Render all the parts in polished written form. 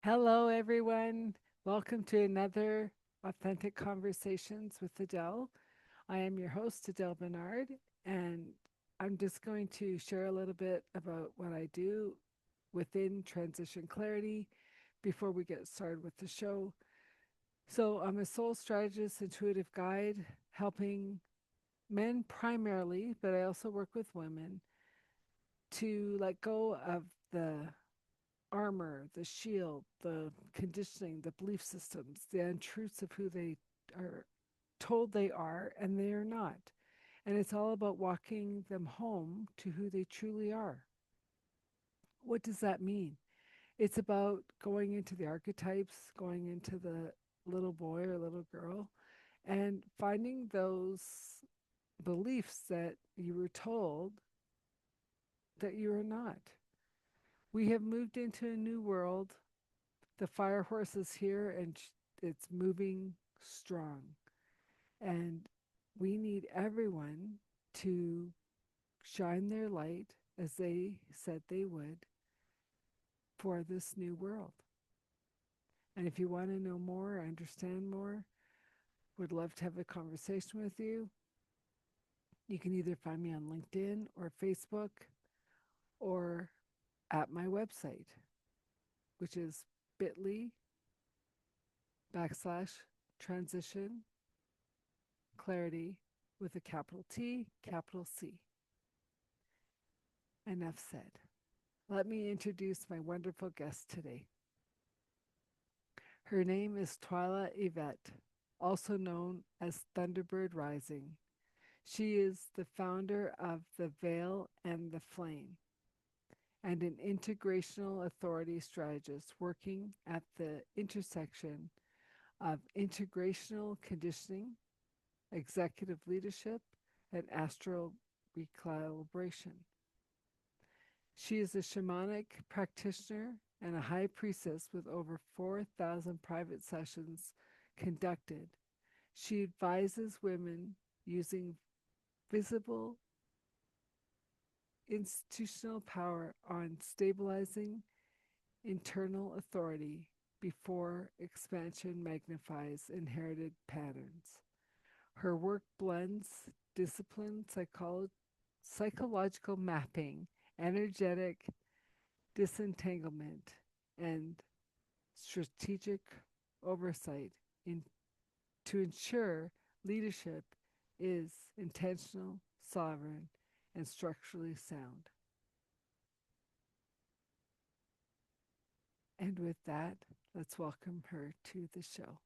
Hello, everyone. Welcome to another Authentic Conversations with Adele. I am your host, Adele Bernard, and I'm just going to share a little bit about what I do within Transition Clarity before we get started with the show. So, I'm a soul strategist, intuitive guide, helping men primarily, but I also work with women to let go of the armor, the shield, the conditioning, the belief systems, the untruths of who they are told they are and they are not. And it's all about walking them home to who they truly are. What does that mean? It's about going into the archetypes, going into the little boy or little girl, and finding those beliefs that you were told that you are not. We have moved into a new world. The fire horse is here and it's moving strong. And we need everyone to shine their light as they said they would for this new world. And if you want to know more, understand more, would love to have a conversation with you. You can either find me on LinkedIn or Facebook or at my website, which is bit.ly/transition clarity with a capital T, capital C. Enough said. Let me introduce my wonderful guest today. Her name is Tywanah Evette, also known as Thunderbird Rising. She is the founder of The Veil and the Flame and an intergenerational authority strategist working at the intersection of integrational conditioning, executive leadership, and astral recalibration. She is a shamanic practitioner and a high priestess with over 4,000 private sessions conducted. She advises women using visible institutional power on stabilizing internal authority before expansion magnifies inherited patterns. Her work blends disciplined psychological mapping, energetic disentanglement, and strategic oversight in, to ensure leadership is intentional, sovereign, and structurally sound. And with that, let's welcome her to the show.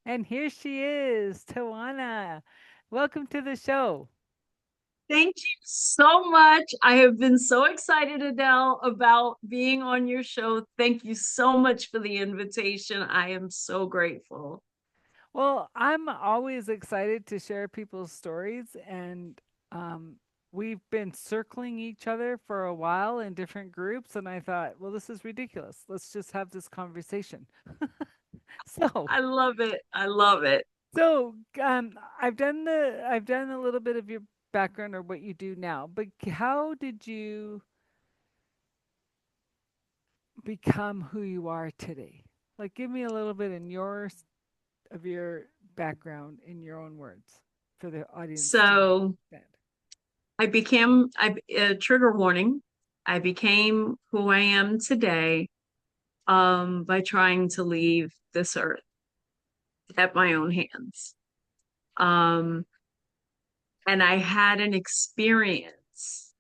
And here she is, Tawana. Welcome to the show. Thank you so much. I have been so excited, Adele, about being on your show. Thank you so much for the invitation. I am so grateful. Well, I'm always excited to share people's stories, and we've been circling each other for a while in different groups, and I thought, well, this is ridiculous. Let's just have this conversation. so, I love it. I love it. so I've done a little bit of your background or what you do now, but how did you become who you are today? Like, give me a little bit in of your background in your own words for the audience to So understand. trigger warning. I became who I am today by trying to leave this earth at my own hands. Um, and I had an experience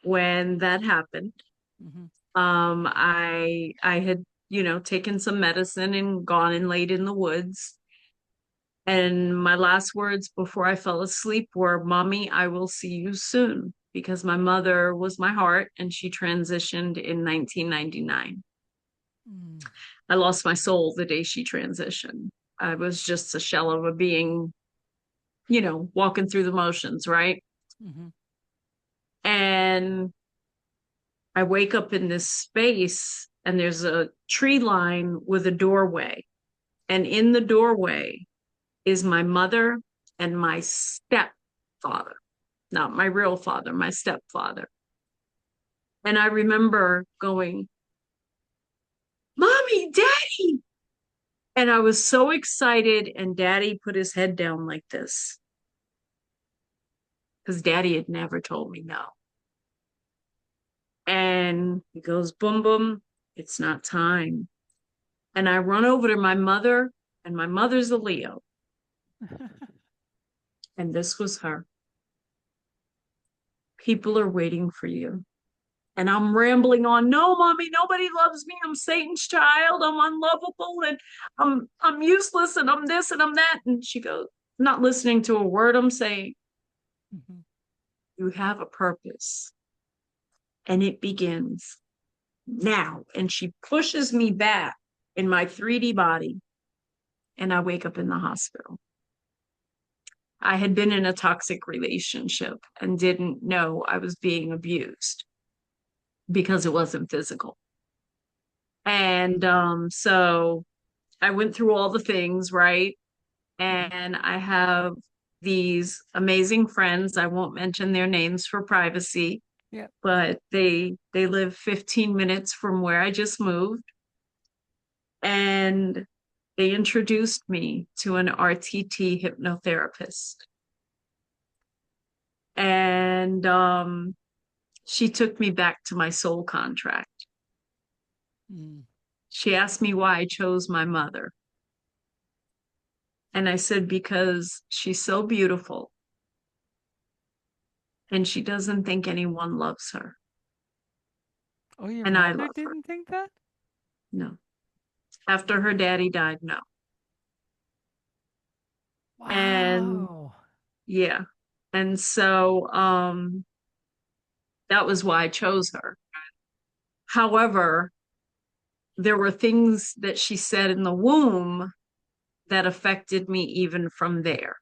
when that happened. Mm-hmm. I had, taken some medicine and gone and laid in the woods. And my last words before I fell asleep were, "Mommy, I will see you soon," because my mother was my heart and she transitioned in 1999. Mm-hmm. I lost my soul the day she transitioned. I was just a shell of a being, walking through the motions, right? Mm-hmm. And I wake up in this space and there's a tree line with a doorway. And in the doorway is my mother and my stepfather, not my real father, my stepfather. And I remember going, Mommy, Daddy. And I was so excited. And Daddy put his head down like this because Daddy had never told me no. And he goes, Boom, boom, it's not time. And I run over to my mother, and my mother's a Leo. And this was her. People are waiting for you. And I'm rambling on, no, Mommy, nobody loves me. I'm Satan's child. I'm unlovable and I'm useless and I'm this and I'm that. And she goes, not listening to a word I'm saying. Mhm. You have a purpose. And it begins now. And she pushes me back in my 3D body. And I wake up in the hospital. I had been in a toxic relationship and didn't know I was being abused because it wasn't physical. And so I went through all the things, right? Mhm. And I have these amazing friends. I won't mention their names for privacy, Yeah. but they live 15 minutes from where I just moved. And they introduced me to an RTT hypnotherapist. And she took me back to my soul contract. Mm. She asked me why I chose my mother. And I said, because she's so beautiful and she doesn't think anyone loves her. Oh, your And I mother love her. didn't think that? No. After her daddy died, no. And Wow. yeah. And so that was why I chose her. However, there were things that she said in the womb that affected me even from there.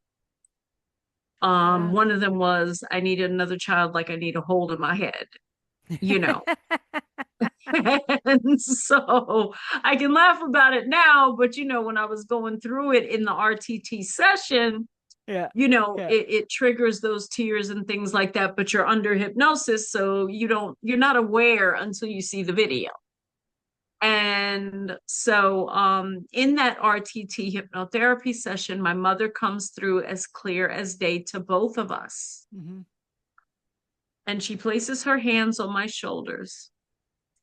Yeah. One of them was I needed another child like I need a hold of my head, you know. And so I can laugh about it now, but when I was going through it in the RTT session, Yeah. Yeah. it triggers those tears and things like that, but you're under hypnosis, so you're not aware until you see the video. And so in that RTT hypnotherapy session, my mother comes through as clear as day to both of us. Hmm. And she places her hands on my shoulders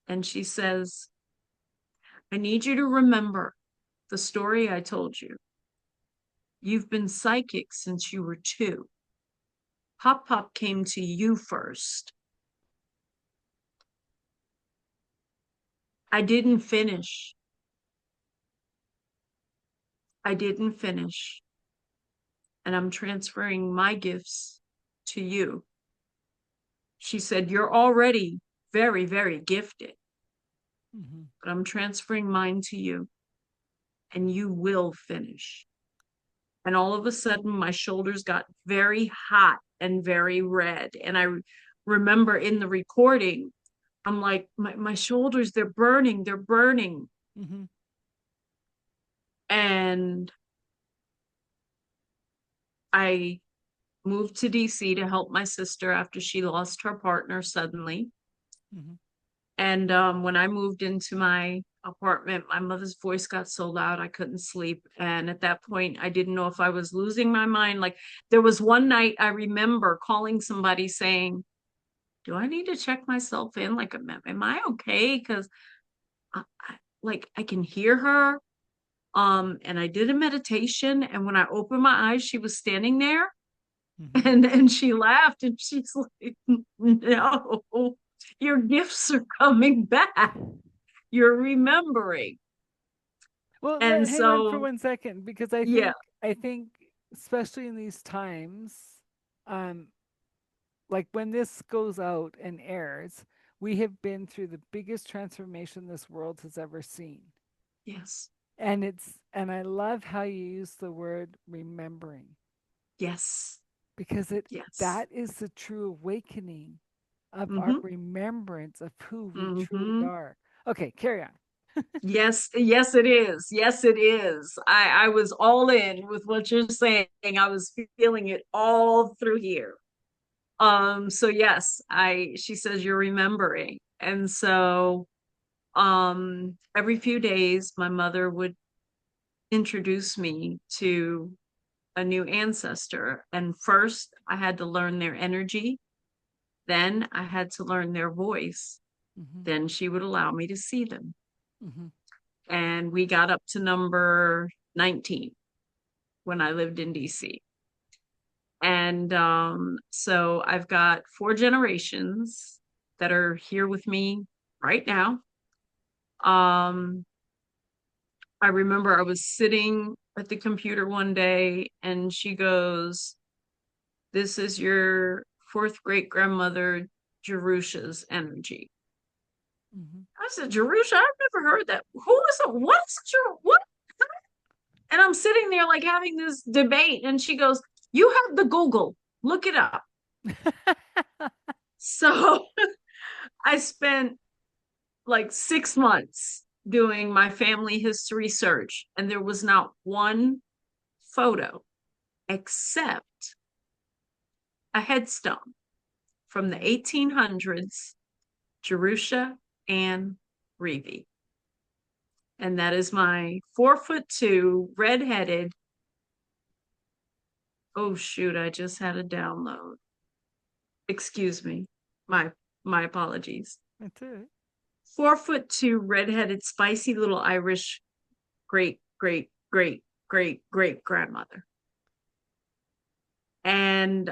and she says, I need you to remember the story I told you. You've been psychic since you were 2. Pop Pop came to you first. I didn't finish. I didn't finish. And I'm transferring my gifts to you. She said, you're already very, very gifted, Hmm. but I'm transferring mine to you and you will finish. And all of a sudden, my shoulders got very hot and very red. And I remember in the recording, I'm like, my shoulders, they're burning, they're burning. Hmm. And I moved to DC to help my sister after she lost her partner suddenly. Hmm. And when I moved into my apartment, my mother's voice got so loud I couldn't sleep. And at that point, I didn't know if I was losing my mind. Like there was one night I remember calling somebody saying, do I need to check myself in? Like, am I okay? Because like I can hear her. And I did a meditation, and when I opened my eyes, she was standing there, Hmm. and she laughed, and she's like, "No, your gifts are coming back. You're remembering." Well, And hang on for so, 1 second because yeah, I think especially in these times, um, like when this goes out and airs, we have been through the biggest transformation this world has ever seen. yes, And I love how you use the word remembering yes, because it yes. that is the true awakening of our Mm-hmm, remembrance of who we truly mm-hmm. are. Okay, carry on. Yes, yes, it is. Yes, it is. I was all in with what you're saying. I was feeling it all through here. So yes, she says you're remembering. And so every few days my mother would introduce me to a new ancestor. And first I had to learn their energy, then I had to learn their voice. Mm-hmm. Then she would allow me to see them. Mm-hmm. And we got up to number 19 when I lived in DC. And so I've got 4 generations that are here with me right now. Um, I remember I was sitting at the computer one day and she goes, "This is your fourth great grandmother, Jerusha's energy." Mm-hmm. I said, "Jerusha? I've never heard that. Who is it? What's what?" And I'm sitting there like having this debate. And she goes, "You have the Google, look it up." So I spent like 6 months doing my family history search, and there was not one photo except a headstone from the Mm-hmm. 1800s, Jerusha Ann Reevy. And that is my 4'2", redheaded. Oh shoot, I just had a download. Excuse me. My my apologies. That's it. 4'2", redheaded, spicy little Irish great, great, great, great, great grandmother. And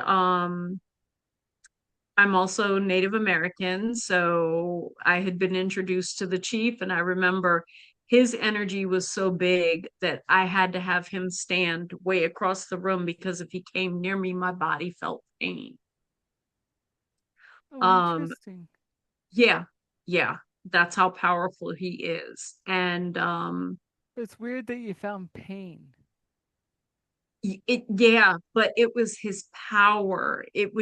I'm also Native American, so I had been introduced to the chief, and I remember his energy was so big that I had to have him stand way across the room because if he came near me, my body felt pain. Oh, Um, interesting. yeah, yeah, that's how powerful he is. And It's weird that you found pain. yeah, but it was his power. It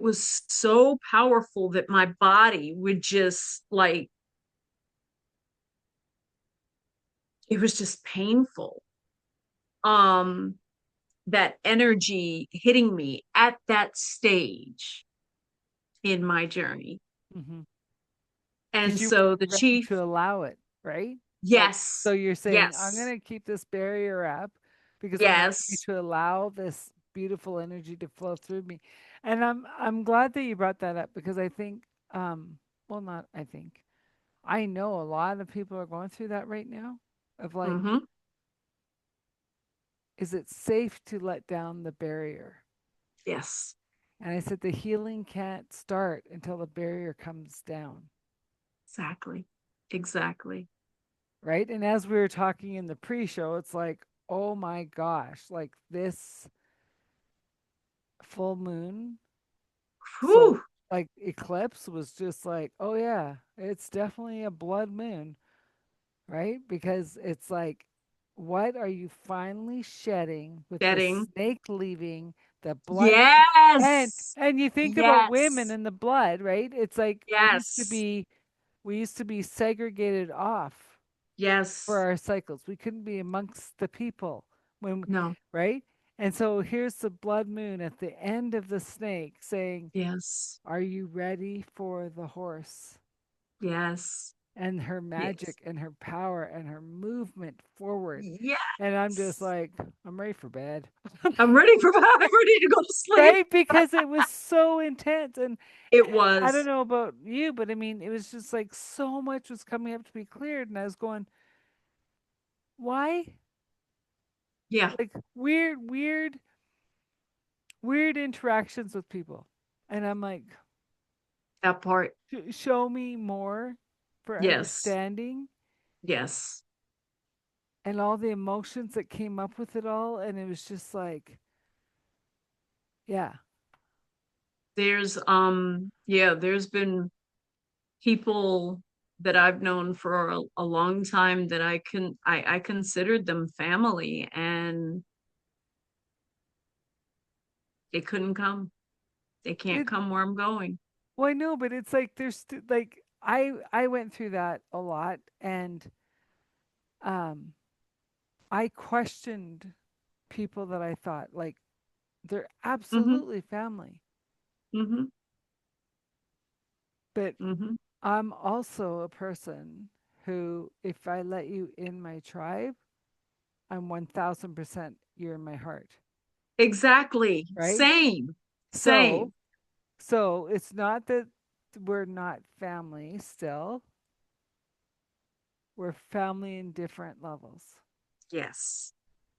was so powerful that my body would just like, it was just painful. Um, that energy hitting me at that stage in my journey. Mm-hmm. And Because you so the weren't ready chief, to allow it, right? Like, so yes, you're saying, I'm yes, going to keep this barrier up because I'm ready yes. to allow this beautiful energy to flow through me. And I'm glad that you brought that up because I think, well, not I think, I know a lot of people are going through that right now of like, Mm-hmm. is it safe to let down the barrier? Yes, And I said, the healing can't start until the barrier comes down. exactly. Exactly. Right. And as we were talking in the pre show, it's like, oh my gosh, like this full moon, so Whew. like eclipse was just like, oh yeah, it's definitely a blood moon, right? Because it's like, what are you finally shedding with the Getting. snake leaving the blood? Yes. And you think about women Yes. and the blood, right? It's like Yes. we used to be segregated off for Yes. our cycles. We couldn't be amongst the people when, No. right? And so here's the blood moon at the end of the snake saying, Yes. "Are you ready for the horse?" Yes. And her Yes. magic and her power and her movement forward. And I'm just Yes. like, I'm ready for bed. I'm ready for I'm ready to go to sleep. Right? Because it was so intense. And It I don't was. know about you, but I mean, it was just like so much was coming up to be cleared. And I was going, why? Yeah, Like weird interactions with people. And I'm like, that part. show me more for Yes. understanding Yes. and all the emotions that came up with it all. And it was just like, yeah, There's been people that I've known for a long time that I considered them family, and they couldn't come. They can't it, come where I'm going. well, I know, but it's like, like, I went through that a lot and, um, I questioned people that I thought like they're Hmm. absolutely family. Mm-hmm. But Mm-hmm. I'm also a person who, if I let you in my tribe, I'm 1000% you're in my heart, Exactly. right? Same. So, Same. so it's not that we're not family still, we're family in different levels. Yes.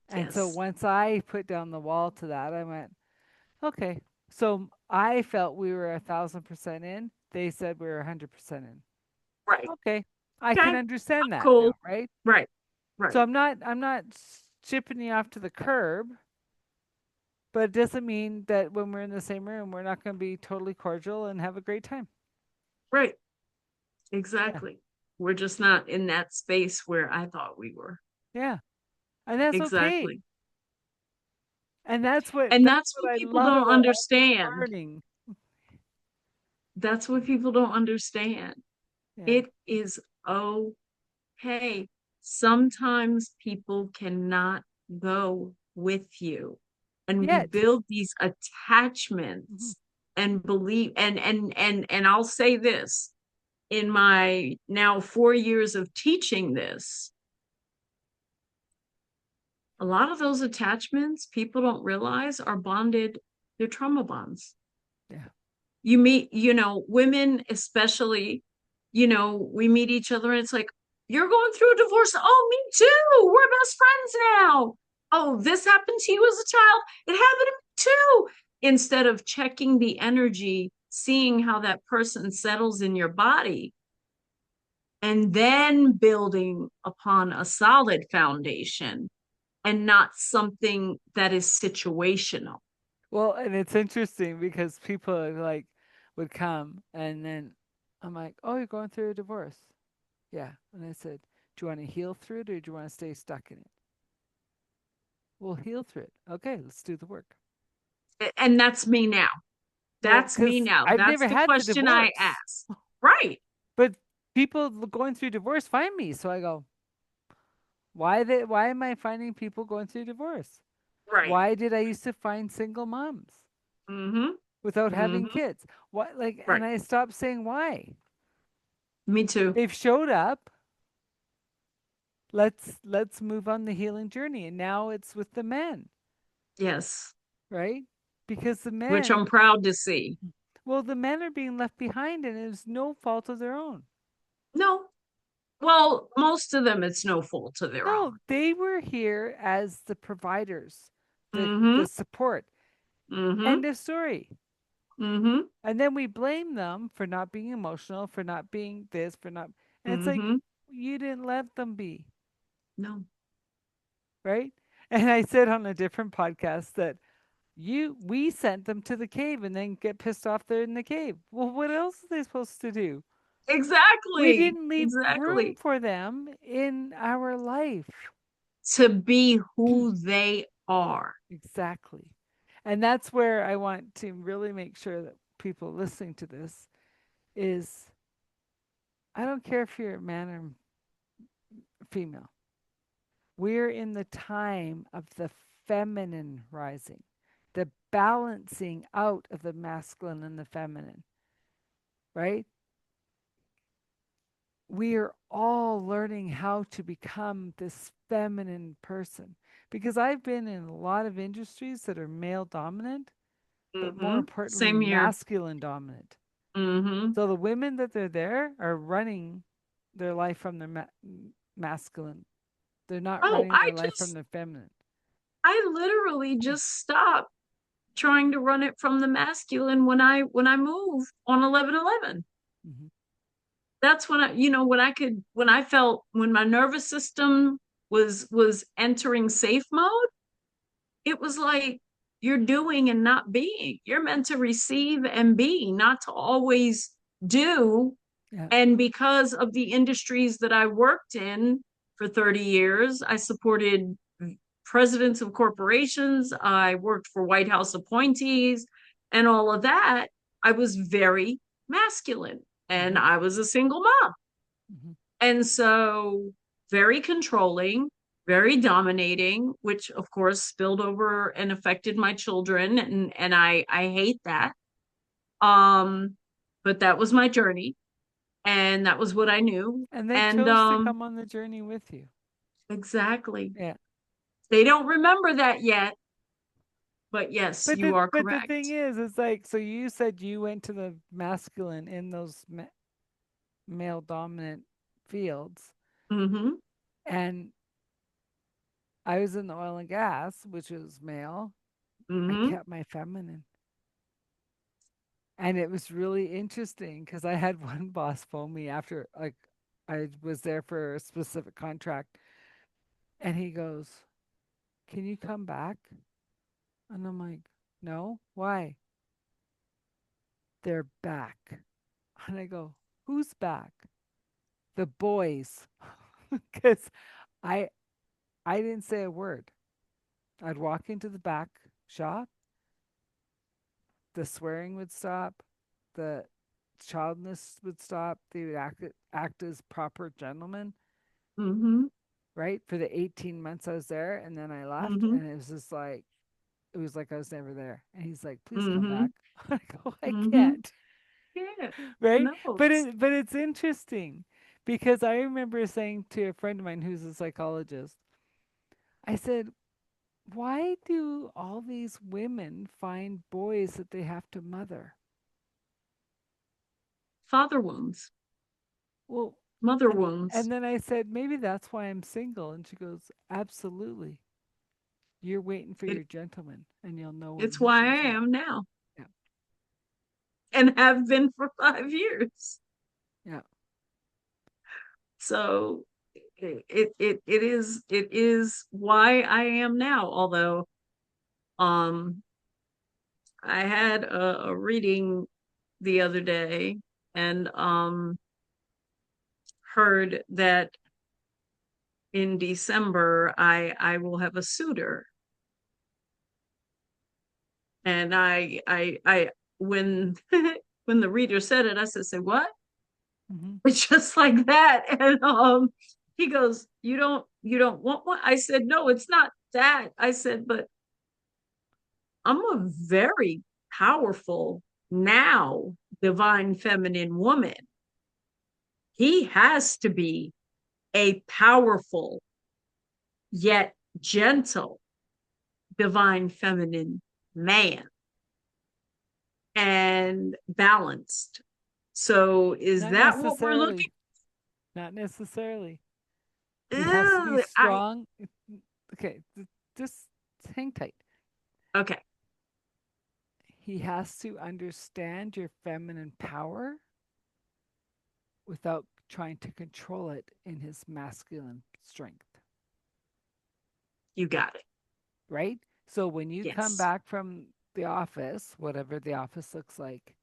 And so Yes. once I put down the wall to that, I went, okay. So I felt we were 1000% in. They said we were 100% in. Right. Okay. I can Okay. understand that now, Cool. right? Right. So Right. I'm not shipping you off to the curb, but it doesn't mean that when we're in the same room, we're not going to be totally cordial and have a great time. Right. Yeah. Exactly. We're just not in that space where I thought we were. Yeah. And that's okay. Exactly. And that's what And that's that's what what I people love don't about all this understand. learning. That's what people don't understand. Yeah. It is okay. Sometimes people cannot go with you. And we Yet. build these Mhm. attachments and believe and I'll say this in my now 4 years of teaching this, a lot of those attachments people don't realize are bonded, they're trauma bonds. Yeah. You meet, women especially, we meet each other and it's like, you're going through a divorce. Oh, me too. We're best friends now. Oh, this happened to you as a child. It happened to me too. Instead of checking the energy, seeing how that person settles in your body, and then building upon a solid foundation and not something that is situational. Well, and it's interesting because people are like would come and then I'm like, "Oh, you're going through a divorce." Yeah. And I said, "Do you want to heal through it or do you want to stay stuck in it?" We'll heal through it. Okay, let's do the work. And that's me now. Well, That's me because now. I've That's never the had to question I divorce, ask. Right. but people going through divorce find me. So I go, why am I finding people going through divorce? Right. Why did I used to find single moms Mm-hmm. without having Mm-hmm. kids? What like Right. and I stopped saying why. Me too. They've showed up. Let's move on the healing journey. And now it's with the men, Yes. right? Because the Which men, I'm proud to see. well, the men are being left behind and it's no fault of their own. No. Well, most of them, it's no fault of their No, own. they were here as the providers, Mm-hmm. the support. Mm-hmm. End of story. Mm-hmm. And then we blame them for not being emotional, for not being this, for not. And it's like Mm-hmm. you didn't let them be, No. right? And I said on a different podcast that we sent them to the cave and then get pissed off they're in the cave. Well, what else are they supposed to do? We Exactly. didn't leave room Exactly. for them in our life. To be who they are. Exactly. And that's where I want to really make sure that people listening to this is I don't care if you're a man or female. We're in the time of the feminine rising, the balancing out of the masculine and the feminine, right? We are all learning how to become this feminine person because I've been in a lot of industries that are male dominant, but more Mm-hmm. importantly, Same here. masculine dominant. Mm-hmm. So the women that they're there are running their life from their masculine. They're not Oh, running their life from their feminine. I literally just stopped trying to run it from the masculine when I moved on 11/11. Mhm. That's when when I felt when my nervous system was entering safe mode, it was like you're doing and not being. You're meant to receive and be, not to always do. Yeah. And because of the industries that I worked in for 30 years, I supported presidents of corporations, I worked for White House appointees, and all of that. I was very masculine and Mhm. I was a single mom. Mhm. And so, very controlling, very dominating, which of course spilled over and affected my children. And I hate that. Um, but that was my journey, and that was what I knew. And they And chose to come on the journey with you. exactly. Yeah. They don't remember that yet, but yes, you are But the thing correct. is, it's like, so you said you went to the masculine in those male dominant fields, Mm-hmm. and I was in the oil and gas, which was male. I Mm-hmm. kept my feminine. And it was really interesting because I had one boss phone me after, like, I was there for a specific contract, and he goes, "Can you come back?" And I'm like, "No, why?" "They're back." And I go, "Who's back?" "The boys." Because I I didn't say a word. I'd walk into the back shop, the swearing would stop, the childness would stop, they would act as proper gentlemen, Mm-hmm. right? For the 18 months I was there, and then I left, Mm-hmm. and it was just like, it was like I was never there. And he's like, "Please come Mm-hmm. back." I go, "I Mm-hmm. can't." Yeah. Right? No. But it's interesting because I remember saying to a friend of mine who's a psychologist, I said, "Why do all these women find boys that they have to mother?" Father wounds, Well, mother and wounds. then I said, "Maybe that's why I'm single." And she goes, "Absolutely. You're waiting for It, your gentleman, and you'll know when it's he why I shows up." am now Yeah. and have been for 5 years. Yeah. So it is why I am now. Although um I had a reading the other day and heard that in December I will have a suitor. And I when when the reader said it, I said, "Say what?" Hmm. It's just like that. And he goes, you don't want one?" I said, "No, it's not that." I said, "But I'm a very powerful now divine feminine woman. He has to be a powerful yet gentle divine feminine man and balanced. So is Not that what we're necessarily. looking?" Not necessarily. He has to be Ugh, strong. Okay, just hang tight. okay. He has to understand your feminine power without trying to control it in his masculine strength, You got it. right? So when you come Yes. back from the office, whatever the office looks like,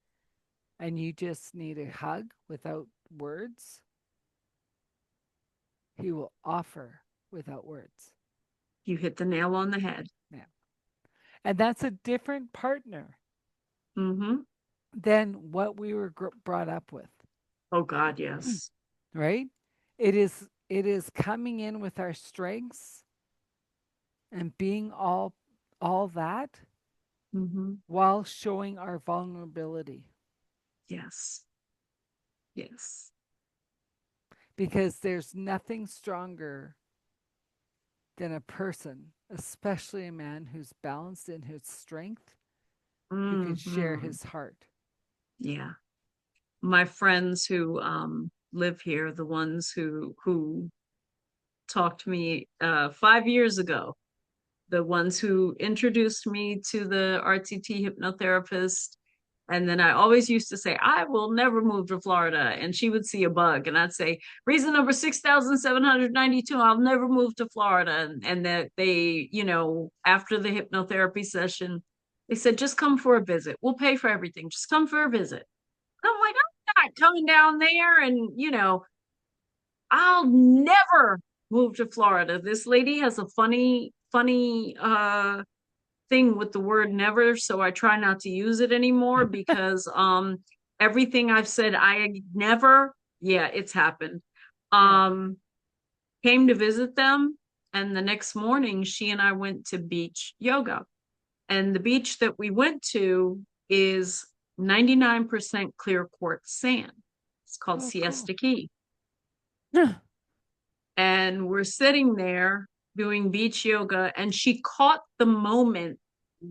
and you just need a hug without words, he will offer without words. You hit the nail on the head. Yeah. And that's a different partner Mm-hmm. than what we were brought up with, Oh God, yes. right? It is coming in with our strengths and being all that Mm-hmm. while showing our vulnerability, Yes. Yes. because there's nothing stronger than a person, especially a man who's balanced in his strength, who can share Mm-hmm. his heart. Yeah. My friends who live here, the ones who talked to me 5 years ago, the ones who introduced me to the RTT hypnotherapist. And then I always used to say, "I will never move to Florida." And she would see a bug, and I'd say, "Reason number 6,792, I'll never move to Florida." And that they, after the hypnotherapy session, they said, "Just come for a visit. We'll pay for everything. Just come for a visit." And I'm like, "I'm not coming down there. And, I'll never move to Florida." This lady has a funny thing with the word never, so I try not to use it anymore because everything I've said I never, yeah, it's happened. Yeah. Um Came to visit them, and the next morning she and I went to beach yoga. And the beach that we went to is 99% clear quartz sand. It's called Oh, cool. Siesta Key. And we're sitting there doing beach yoga, and she caught the moment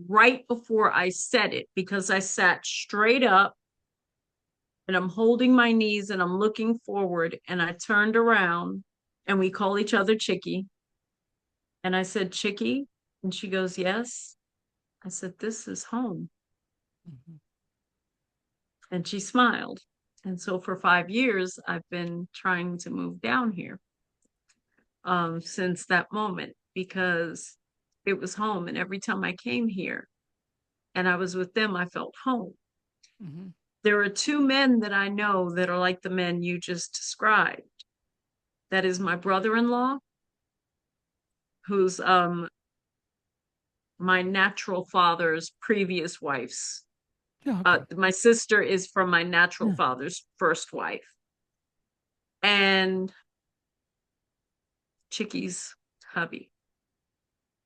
right before I said it, because I sat straight up and I'm holding my knees and I'm looking forward, and I turned around, and we call each other Chicky. And I said, Chicky? And she goes, yes. I said, this is home. Mhm. And she smiled. And so for 5 years, I've been trying to move down here since that moment, because it was home. And every time I came here and I was with them, I felt home. Mhm. There are two men that I know that are like the men you just described. That is my brother-in-law, who's my natural father's previous wife's. Okay. My sister is from my natural Yeah. father's first wife. And Chicky's hubby.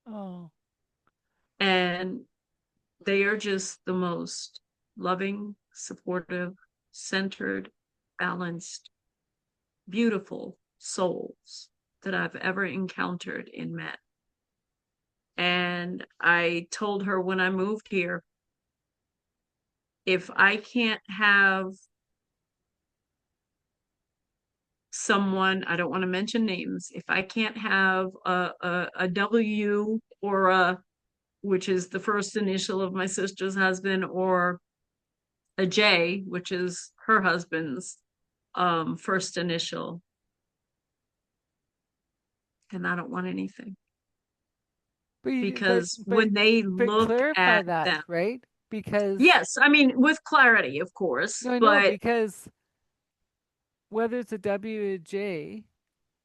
Oh. And they are just the most loving, supportive, centered, balanced, beautiful souls that I've ever encountered and met. And I told her when I moved here, if I can't have someone, I don't want to mention names, if I can't have a W or a, which is the first initial of my sister's husband, or a J, which is her husband's first initial, and I don't want anything. But you, Because when they but look clarify at that, them, right? Because yes, I mean, with clarity, of course, no, I know but because whether it's a W or a J,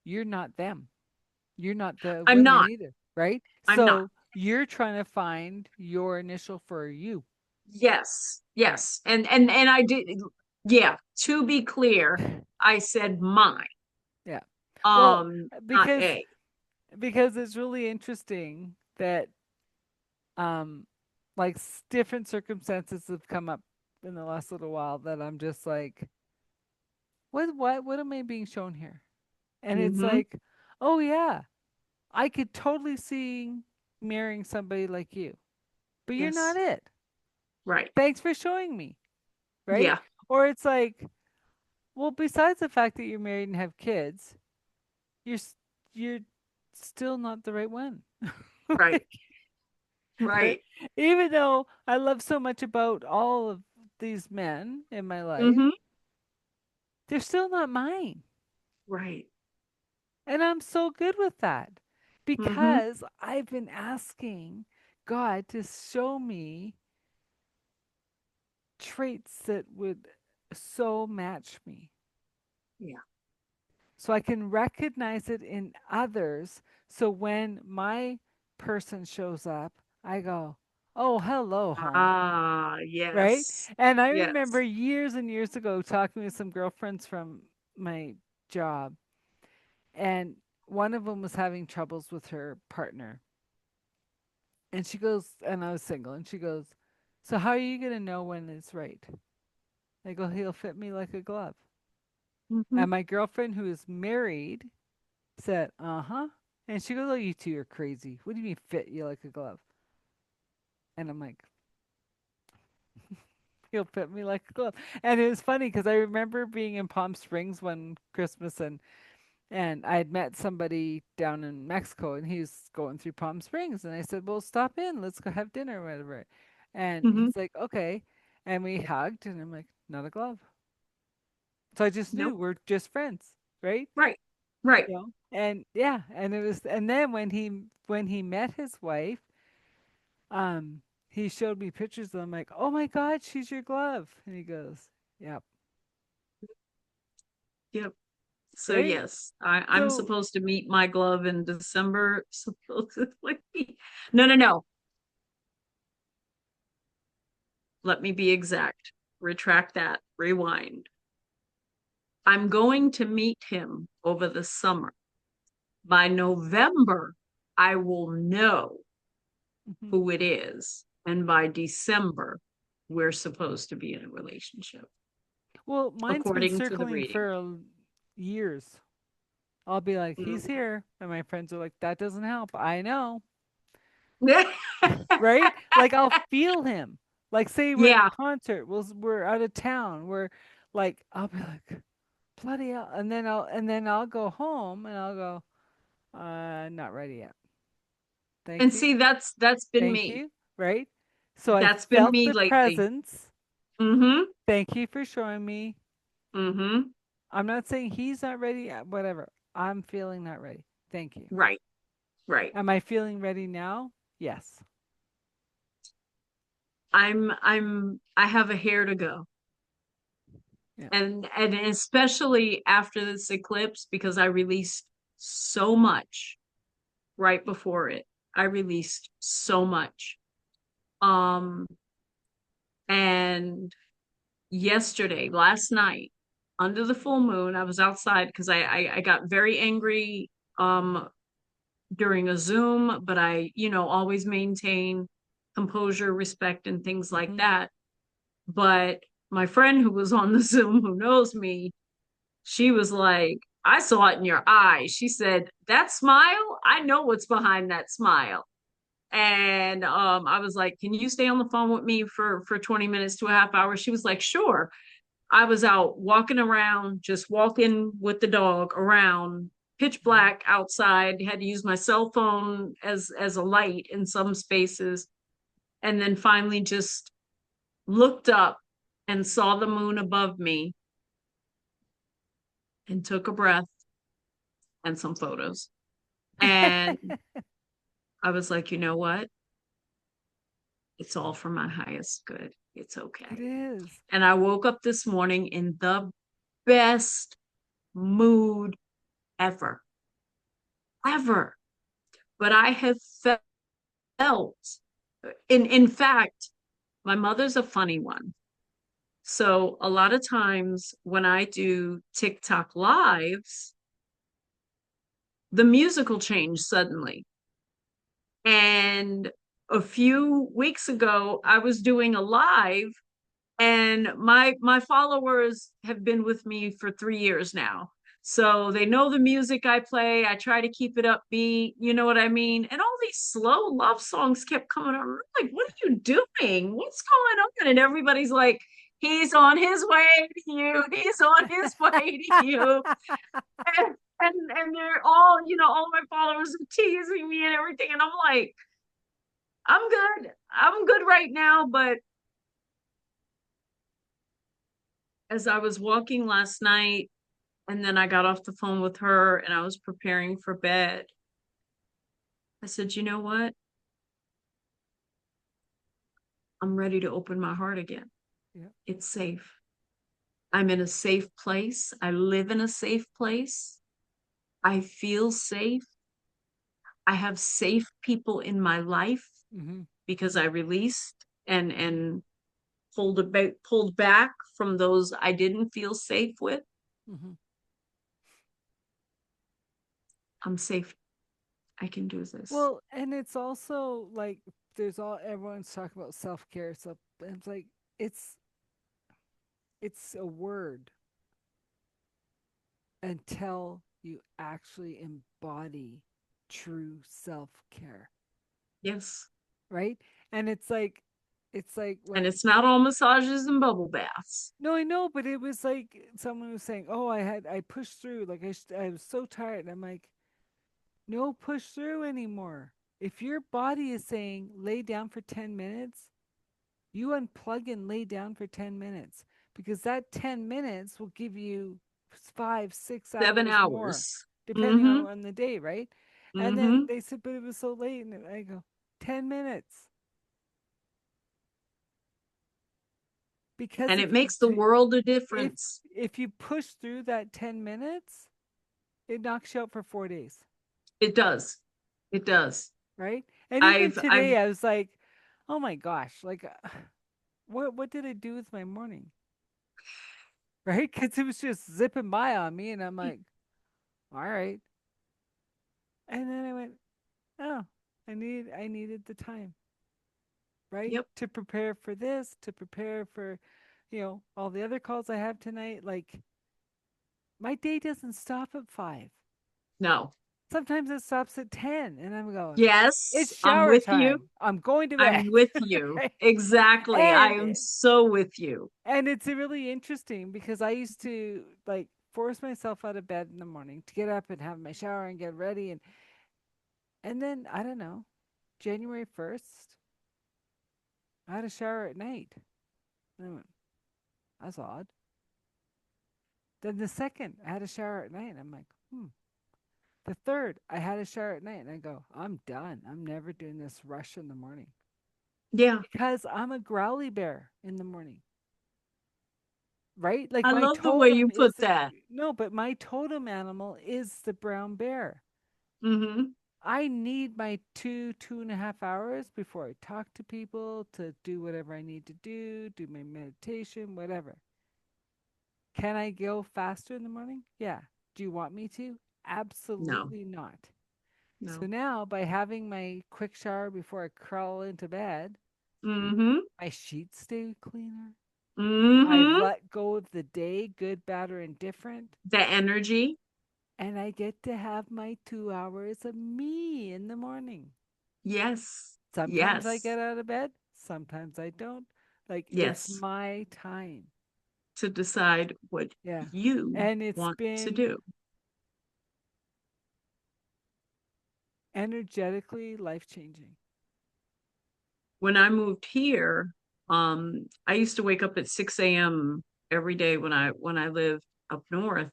you're not them. You're not the I'm women not. either, right? I'm not. So you're trying to find your initial for you. Yes, Right. yes. And I did, yeah, to be clear, I said mine, Yeah. Well, not because A. it's really interesting that like different circumstances have come up in the last little while that I'm just like, what am I being shown here? And it's Mm-hmm. like, oh yeah, I could totally see marrying somebody like you, but you're not Yes. it. Right. Thanks for showing me, right? Yeah. Or it's like, well, besides the fact that you're married and have kids, you're you're still not the right one. Right. Like, right? Right. Even though I love so much about all of these men in my life, Mm-hmm. they're still not mine. Right. And I'm so good with that Mm-hmm. because I've been asking God to show me traits that would so match me Yeah. so I can recognize it in others. So when my person shows up, I go, oh, hello, home. Ah, Right. yes. And I remember Yes. years and years ago talking with some girlfriends from my job, and one of them was having troubles with her partner. And she goes, and I was single, and she goes, so how are you going to know when it's right? I go, he'll fit me like a glove. Mm-hmm. And my girlfriend, who is married, said, uh huh. And she goes, oh, you two are crazy. What do you mean fit you like a glove? And I'm like, he'll fit me like a glove. And it was funny because I remember being in Palm Springs one Christmas, and I had met somebody down in Mexico, and he was going through Palm Springs, and I said, "Well, stop in. Let's go have dinner or whatever." And Mm-hmm. he's like, "Okay," and we hugged, and I'm like, "Not a glove." So I just Nope. knew we're just friends, right? Right. Right. You know, and yeah, and it was, and then when he met his wife, um, he showed me pictures. And I'm like, "Oh my God, she's your glove," and he goes, "Yep." Yep. So Right? yes, I'm So supposed to meet my glove in December, supposedly. No, no, no. Let me be exact. Retract that. Rewind. I'm going to meet him over the summer. By November, I will know mhm. who it is. And by December, we're supposed to be in a relationship, Well, mine's been according to the circling reading. for years. I'll be like, he's Mhm. here. And my friends are like, that doesn't help. I know. Right? Like I'll feel him. Like say we're at Yeah. a concert, we're out of town. We're like I'll be like, bloody hell. And then I'll go home and I'll go, not ready yet. And Thank you. see, that's been Thank me. you. Right? So I That's been felt me the lately. presence. Mm-hmm. Thank you for showing me. Mm-hmm. I'm not saying he's not ready yet, whatever. I'm feeling not ready. Thank you. Right. Right. Am I feeling ready now? Yes. I have a hair to go. Yeah. And especially after this eclipse, because I released so much right before it. I released so much. Um, and last night, under the full moon, I was outside because I got very angry um during a Zoom, but I, always maintain composure, respect, and things like Mm-hmm. that. But my friend who was on the Zoom, who knows me, she was like, I saw it in your eyes. She said, that smile, I know what's behind that smile. And I was like, can you stay on the phone with me for 20 minutes to a half hour? She was like, sure. I was out walking around, just walking with the dog around, pitch Mm-hmm. black outside, had to use my cell phone as a light in some spaces, and then finally just looked up and saw the moon above me and took a breath and some photos. And I was like, you know what? It's all for my highest good. It's It okay. is. And I woke up this morning in the best mood ever, ever. But I have felt, in fact, my mother's a funny one. So a lot of times when I do TikTok lives, the music will change suddenly. And a few weeks ago, I was doing a live, and my followers have been with me for 3 years now, so they know the music I play. I try to keep it upbeat, you know what I mean, and all these slow love songs kept coming on. I'm like, what are you doing, what's going on? And everybody's like, he's on his way to you, he's on his way to you. And they're all, all my followers are teasing me and everything, and I'm like, I'm good right now. But as I was walking last night, and then I got off the phone with her and I was preparing for bed, I said, you know what? I'm ready to open my heart again. Yeah. It's safe. I'm in a safe place. I live in a safe place. I feel safe. I have safe people in my life Mm-hmm. because I released and pulled back from those I didn't feel safe with. Mm-hmm. I'm safe. I can do this. Well, and it's also like there's all everyone's talking about self care. So it's like it's it's a word until you actually embody true self care, Yes. right? And it's like And when it's not all massages and bubble baths. no, I know, but it was like someone was saying, "Oh, I pushed through. Like I was so tired." And I'm like, "No push through anymore. If your body is saying lay down for 10 minutes, you unplug and lay down for 10 minutes because that 10 minutes will give you 5, 6 7 hours more, hours. depending Mm-hmm. on the day, right?" And then Mm-hmm. they said, "But it was so late." And I go, 10 minutes. Because And it makes the world a if difference. if you push through that 10 minutes, it knocks you out for 4 days, It does. It does. right? And even I've today I was like, "Oh my gosh, like what did I do with my morning?" Right? Cuz it was just zipping by on me and I'm like, "All right." And then I went, "Oh, I needed the time." right? Yep. To prepare for this, to prepare for, all the other calls I have tonight. Like, my day doesn't stop at 5. No. Sometimes it stops at 10, and I'm going, Yes, it's I'm shower with you. time. I'm going to bed. I'm with you. Right? Exactly. I And am so with you. and it's really interesting because I used to like force myself out of bed in the morning to get up and have my shower and get ready, and then I don't know, January 1st, I had a shower at night. And I went, that's odd. Then the second, I had a shower at night. And I'm like, hmm. The third, I had a shower at night, and I go, I'm done. I'm never doing this rush in the morning Yeah. because I'm a growly bear in the morning, right? Like I my love the way you totem put is that. no, but my totem animal is the brown bear. Mm-hmm. I need my 2.5 hours before I talk to people to do whatever I need to do my meditation, whatever. Can I go faster in the morning? Yeah. Do you want me to? No, Absolutely not. So no. now, by having my quick shower before I crawl into bed, Mm-hmm. my sheets stay cleaner. I've Mm-hmm. let go of the day, good, bad, or indifferent, The energy. and I get to have my 2 hours of me in the morning. Yes. Sometimes I Yes. get out of bed, sometimes I don't. Like, it's Yes. my time. To decide what Yeah. you And it's want to been do. energetically life changing. When I moved here, I used to wake up at 6 a.m. every day when I lived up north.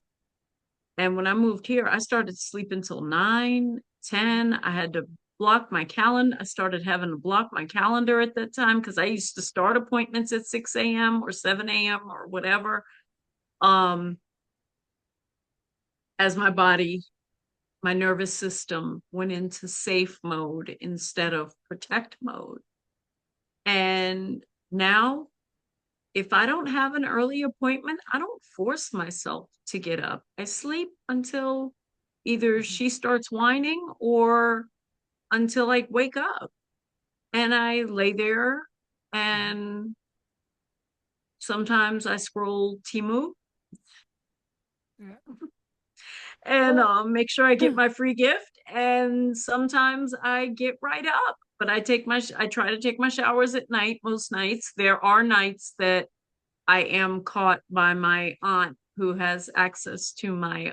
And when I moved here, I started sleeping till 9, Mm. 10. I had to block my calendar. I started having to block my calendar at that time because I used to start appointments at 6 a.m. or 7 a.m. or whatever. Um, as my nervous system went into safe mode instead of protect mode. And now, if I don't have an early appointment, I don't force myself to get up. I sleep until either Mhm. she starts whining or until I wake up. And I lay there Mhm. and sometimes I scroll Timu Yeah. and Well, make sure I get my free gift. And sometimes I get right up. But I try to take my showers at night most nights. There are nights that I am caught by my aunt who has access to my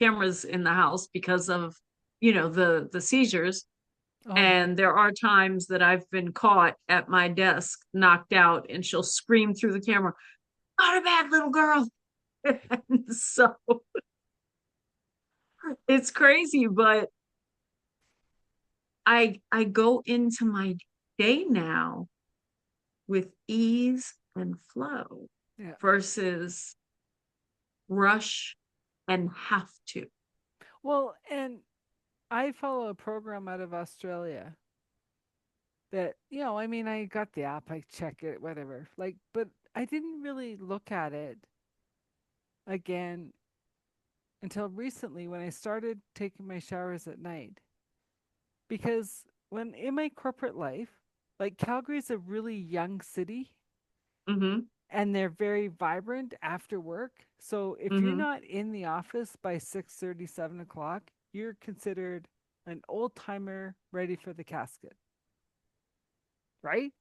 cameras in the house because of the seizures. oh my And there goodness. are times that I've been caught at my desk, knocked out, and she'll scream through the camera, "Not a bad little girl." So it's crazy, but I go into my day now with ease and flow Yeah. versus rush and have to. Well, and I follow a program out of Australia that, I mean, I got the app, I check it, whatever. Like, but I didn't really look at it again until recently when I started taking my showers at night. Because when in my corporate life, like Calgary's a really young city Mm-hmm. and they're very vibrant after work. So if you're Mm-hmm. not in the office by 6:30, 7 o'clock, you're considered an old timer ready for the casket, right?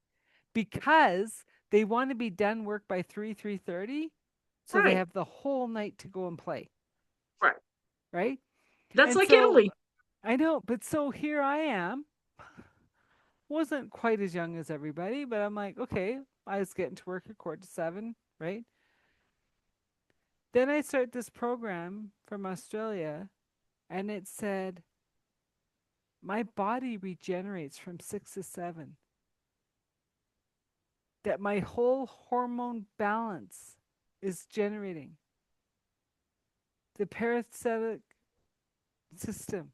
Because they want to be done work by 3:30, so they Right. have the whole night to go and play, Right. right? That's And like so Italy. I know, but so here I am, wasn't quite as young as everybody, but I'm like, okay, I was getting to work at 4 to 7, right? Then I start this program from Australia, and it said my body regenerates from 6 to 7, that my whole hormone balance is generating the parasympathetic system.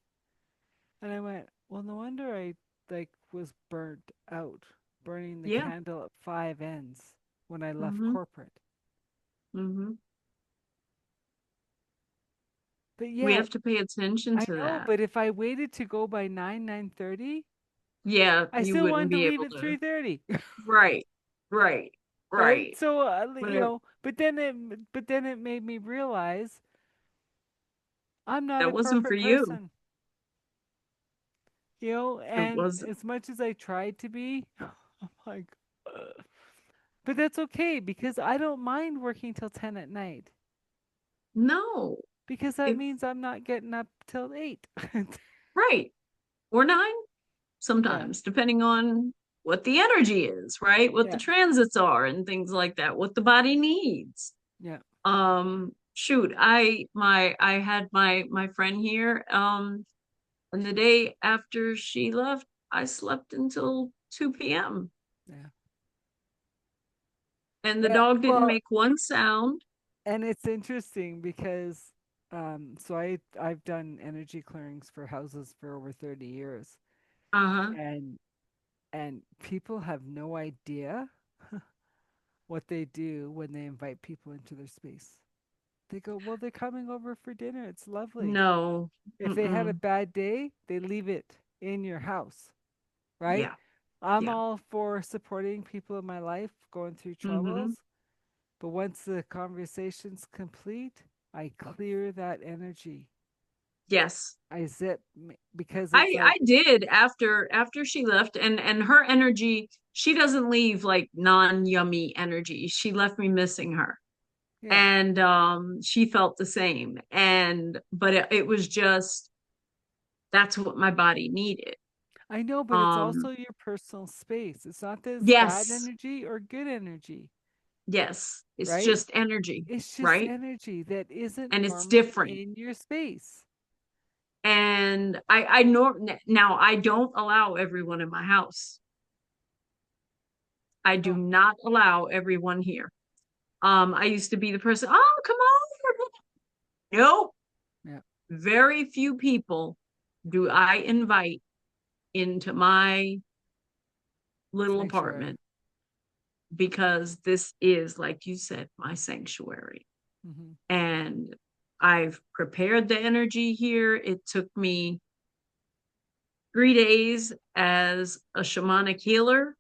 And I went, well, no wonder I like was burnt out, burning the Yeah. candle at five ends when I left Mm-hmm. corporate. Mm-hmm. But We yet, have to pay attention I to know, that. but if I waited to go by 9, 9:30, Yeah, I you still wouldn't wanted to be leave able at to. 3:30. Right, right, Right? right. So But it, but then it made me realize I'm not a that wasn't for corporate you. person. You know, It and was as much as I tried to be, I'm like, "Ugh." But that's okay because I don't mind working till 10 at night no. because that If means I'm not getting up till 8. right or nine Yeah, sometimes, depending on what the energy is, right? What the yeah, transits are and things like that, what the body needs. yeah, Shoot, I had my friend here, and the day after she left, I slept until 2 p.m. yeah. and the Yeah, dog didn't well, make one sound. and it's interesting because so I've done energy clearings for houses for over 30 years Uh-huh. and people have no idea what they do when they invite people into their space. They go, "Well, they're coming over for dinner. It's lovely." No. If they had a Mm-mm. bad day, they leave it in your house, right? Yeah. I'm Yeah. all for supporting people in my life going through Mm-hmm. troubles, but once the conversation's complete, I clear that energy. Yes. I zip because it's I like, did after she left, and her energy, she doesn't leave like non-yummy energy. She left me missing her. yeah, And she felt the same. And but it was just that's what my body needed. I know, but it's Um also your personal space. It's not that it's bad yes. energy or good energy, Yes. It's right? just energy, It's just right? energy that isn't And it's normally different. in your space. And I know now I don't allow everyone in my house. I do No, not allow everyone here. I used to be the person, oh, come over. Nope. yeah, Very few people do I invite into my little sanctuary. apartment because this is, like you said, my sanctuary. Hmm. And I've prepared the energy here. It took me 3 days as a shamanic healer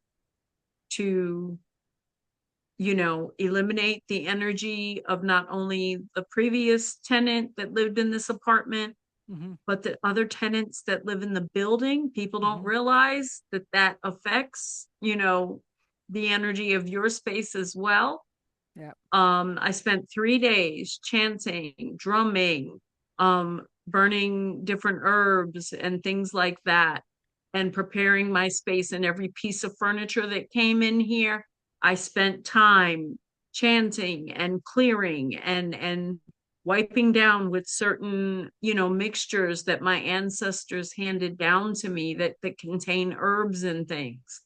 to eliminate the energy of not only the previous tenant that lived in this apartment, Hmm. but the other tenants that live in the building. People don't Hmm. realize that that affects, the energy of your space as well. Yeah, I spent 3 days chanting, drumming, burning different herbs and things like that, and preparing my space. And every piece of furniture that came in here, I spent time chanting and clearing and wiping down with certain, mixtures that my ancestors handed down to me that contain herbs and things.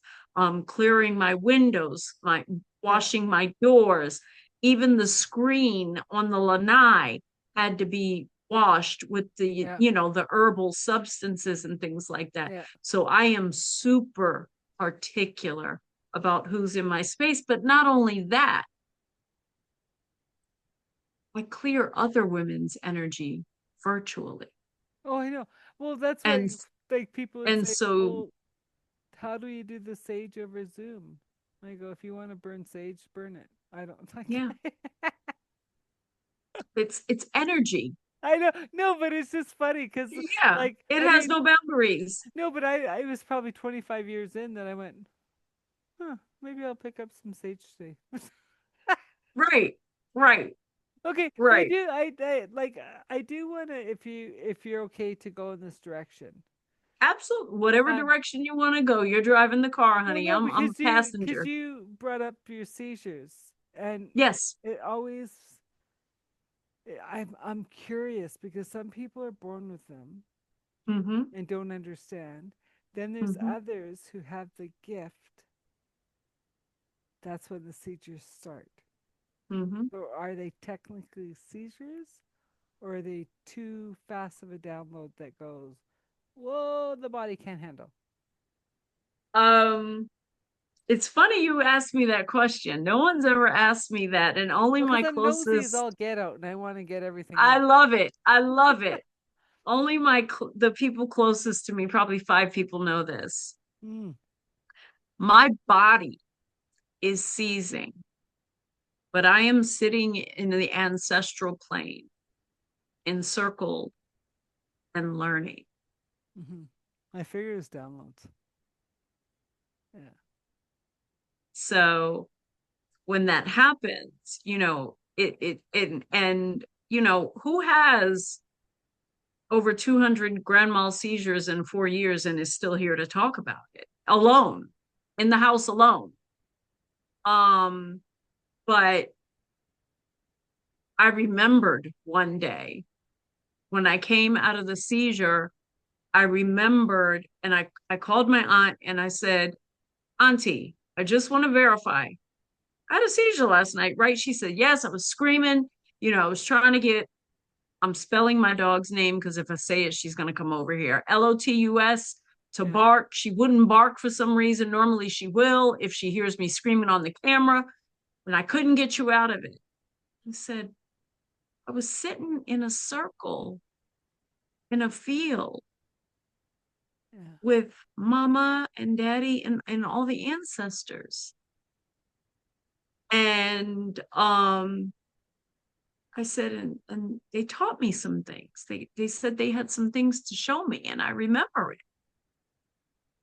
Clearing my windows, my yeah, washing my doors, even the screen on the lanai had to be washed with the yeah, the herbal substances and things like that. yeah. So I am super particular about who's in my space. But not only that, I clear other women's energy virtually. Oh, I know. Well, that's why and like people would and say, so "Well, how do you do the sage over Zoom?" I go, "If you want to burn sage, burn it." I don't like. yeah, it's energy. I know, no, but it's just funny because, Yeah, like, it I has mean, no boundaries. no, but I was probably 25 years in that I went, huh, maybe I'll pick up some sage today. Right, right, Okay, but right. I do want to, if you're okay to go in this direction. Absolutely. Whatever Um, direction you want to go, you're driving the car, well, honey. no, I'm a because passenger. you brought up your seizures, and Yes. it always, I'm curious because some people are born with them Mm-hmm. and don't understand. Then there's Mm-hmm. others who have the gift. That's when the seizures start. Mm-hmm. So are they technically seizures, or are they too fast of a download that goes, whoa, the body can't handle? Um, it's funny you asked me that question. No one's ever asked me that, and only Well, because my I'm nosy as closest. all get out, and I want to get everything I out. love it. I love it. Only the people closest to me, probably 5 people know this. Mm. My body is seizing, but I am sitting in the ancestral plane, encircled and learning. Hmm. I figure it's downloads. Yeah. So when that happens, and who has over 200 grand mal seizures in 4 years and is still here to talk about it alone in the house alone? Um, but I remembered one day when I came out of the seizure, I remembered and I called my aunt and I said, Auntie, I just want to verify. I had a seizure last night, right? She said, yes, I was screaming. I was trying to I'm spelling my dog's name because if I say it, she's going to come over here. Lotus to Yeah. bark. She wouldn't bark for some reason. Normally she will if she hears me screaming on the camera, and I couldn't get you out of it. I said, I was sitting in a circle in a field Yeah. with mama and daddy and all the ancestors. And I said, and they taught me some things. They said they had some things to show me, and I remember it.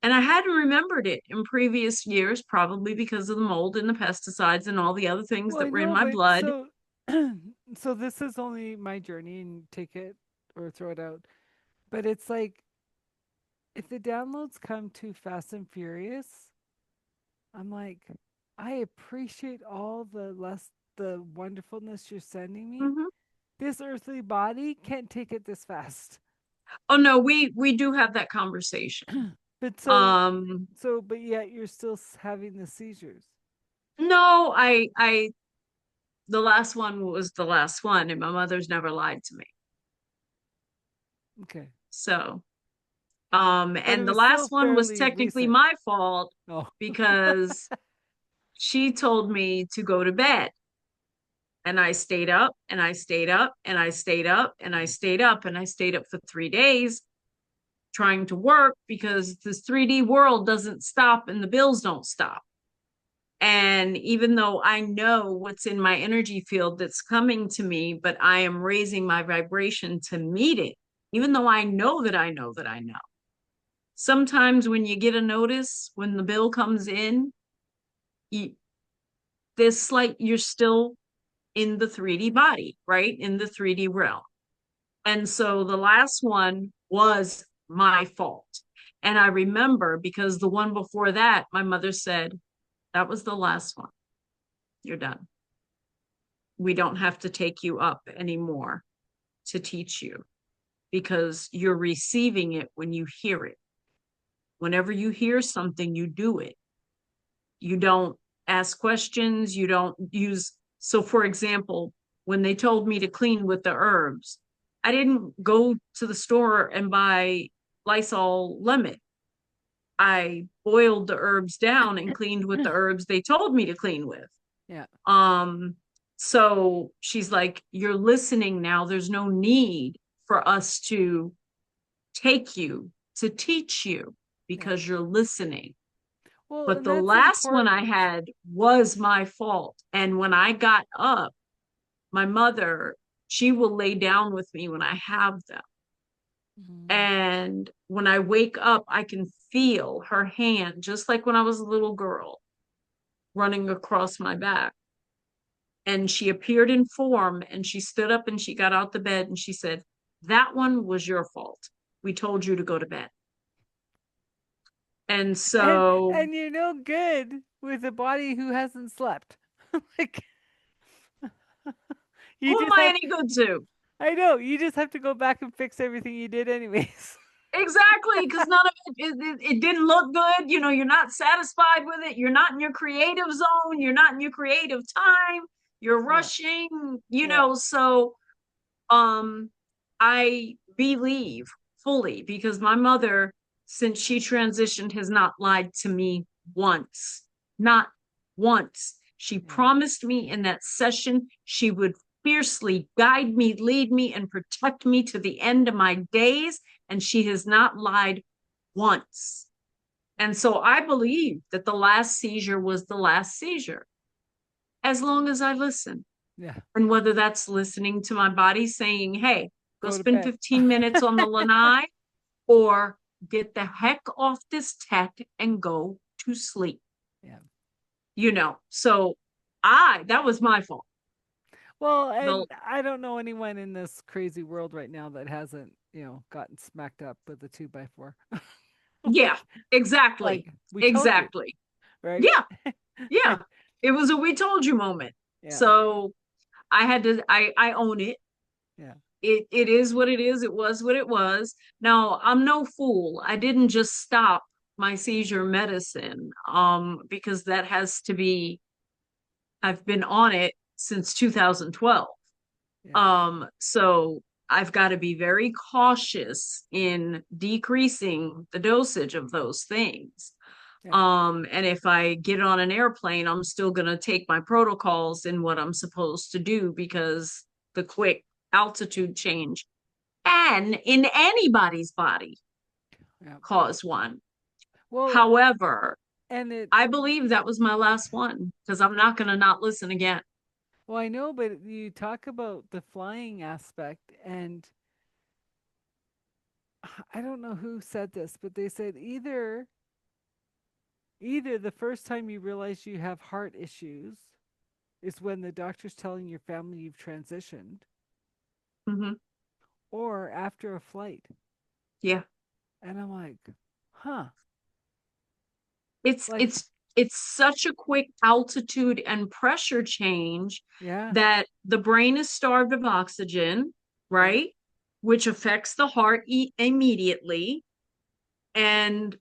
And I hadn't remembered it in previous years, probably because of the mold and the pesticides and all the other things Well, that I were in know, my but blood. so so this is only my journey and take it or throw it out. But it's like if the downloads come too fast and furious, I'm like, I appreciate all the wonderfulness you're sending me. Mhm. This earthly body can't take it this fast. Oh no, we do have that conversation. But Um, but yet you're still having the seizures. no, I the last one was the last one, and my mother's never lied to me. Okay. So, But it and the was still last one was fairly technically recent. my fault Oh. because she told me to go to bed. And I stayed up and I stayed up and I stayed up and I stayed up and I stayed up for 3 days trying to work because this 3D world doesn't stop and the bills don't stop. And even though I know what's in my energy field that's coming to me, but I am raising my vibration to meet it, even though I know that I know that I know. Sometimes when you get a notice, when the bill comes in, you, this like you're still in the 3D body, right? In the 3D realm. And so the last one was my fault. And I remember because the one before that, my mother said, that was the last one. You're done. We don't have to take you up anymore to teach you because you're receiving it when you hear it. Whenever you hear something, you do it. You don't ask questions. You don't use. So, for example, when they told me to clean with the herbs, I didn't go to the store and buy Lysol lemon. I boiled the herbs down and cleaned with the herbs they told me to clean with. Yeah. Um, so she's like, you're listening now. There's no need for us to take you to teach you Yeah. because you're listening. Well, But and the that's last one I important. had was my fault. And when I got up, my mother, she will lay down with me when I have them. Mhm. And when I wake up, I can feel her hand, just like when I was a little girl, running across my back. And she appeared in form and she stood up and she got out the bed and she said, that one was your fault. We told you to go to bed. And so, And you're no good with a body who hasn't slept. Like you who am just I have any good to? I know, you just have to go back and fix everything you did anyways. Exactly, because none of it didn't look good. You're not satisfied with it. You're not in your creative zone. You're not in your creative time. You're Yeah. rushing, Yeah. so um I believe fully because my mother, since she transitioned, has not lied to me once. Not once. She Yeah. promised me in that session she would fiercely guide me, lead me, and protect me to the end of my days. And she has not lied once. And so I believe that the last seizure was the last seizure, as long as I listen. Yeah. And whether that's listening to my body saying, hey, go Go to spend bed. 15 minutes on the lanai, or get the heck off this tech and go to sleep. Yeah. So that was my fault. Well, The and I don't know anyone in this crazy world right now that hasn't, gotten smacked up with a 2x4. Yeah, like, exactly. like we told you, Exactly. right? Yeah, yeah. It was a we told you moment. Yeah. So I own it. Yeah. It is what it is. It was what it was. Now, I'm no fool. I didn't just stop my seizure medicine because that has to be, I've been on it since 2012. Yeah. So I've got to be very cautious in decreasing the dosage of those things. Yeah. And if I get on an airplane, I'm still going to take my protocols in what I'm supposed to do, because the quick altitude change can in anybody's body Yeah. cause one. Well, However, and it, I believe that was my last one, because I'm not going to not listen again. well, I know, but you talk about the flying aspect, and I don't know who said this, but they said either the first time you realize you have heart issues is when the doctor's telling your family you've transitioned, Mm-hmm. or after a flight. Yeah. And I'm like, huh, It's like, it's it's such a quick altitude and pressure change yeah, that the brain is starved of oxygen, yeah, right? Which affects the heart immediately, and